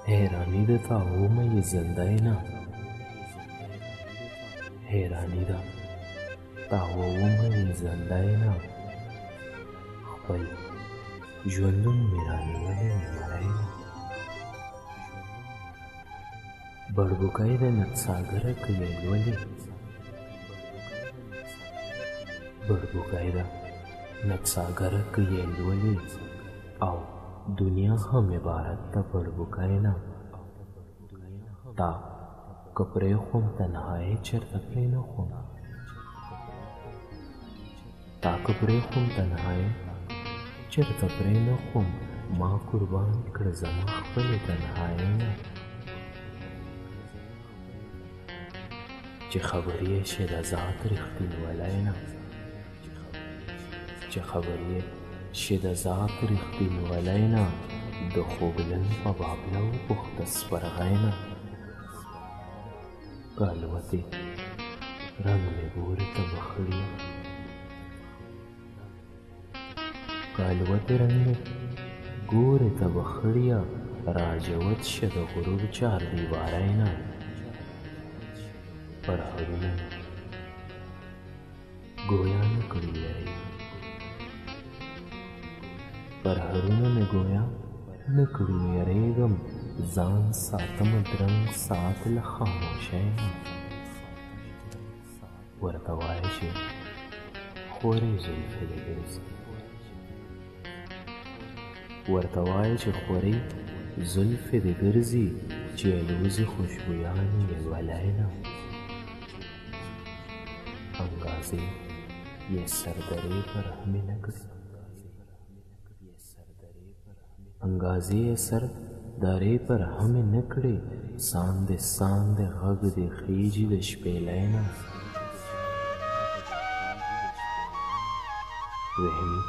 حیرانی ده تا ومه یې زندۍ نه، حیرانی ده تا ومه یې زندۍ نه، خپل ژوندون مې رانیولې مړی نه. بړبوکی د نڅاګره که یې لولې، بړبوکی د نڅاګره که یې لولې، او دنیا هم عبارت ده بړبوکی نه. تا که پرېښوم تنهایي چېرته پرېنښوم، تا که پرېښوم تنهایي چېرته پرېنښوم، ما قربان کړه زما خپلې تنهایي نه. چې خبر یې شي د ذات رښتینولی نه، چې خبر یې شي د ذات رښتینولی نه، د خوږلن په بابله وپوښته سپرغی نه. که الوتې رنګ مې ګورې ته بخړیه، که الوتې رنګ مې ګورې ته بخړیه، راجوت شه د غرور چار دیواری نه. پرهرونه مې ګویا نه کړي یاري، پرهرونه مې ګویا نه کړي یریږم، ځان ساتم درنګ ساعت له خاموشۍ نه. ورته وایه چې خورې زلفې دې ګرځي، ورته وایه چې خورې زلفې دې ګرځي، چې الوزي خوشبویانې یې لولی نه. انګازې یې سردرې پر همې نه کړي، انګازې یې سردرې پر همې نه کړي، ساندې ساندې غږ دې خیجي د شپېلۍ نه. وهمي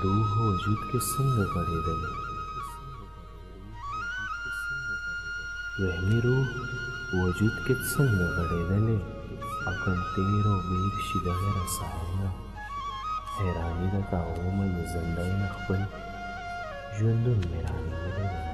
روح وجود کې څنګه غړېدلې، وهمي روح وجود کې څنګه غړېدلې، عقل تیر و بیک شي دغې رسایۍ نه. حیراني ده تا ومه یې زندۍ نه، خپل ژوندون مې رانیولې ده.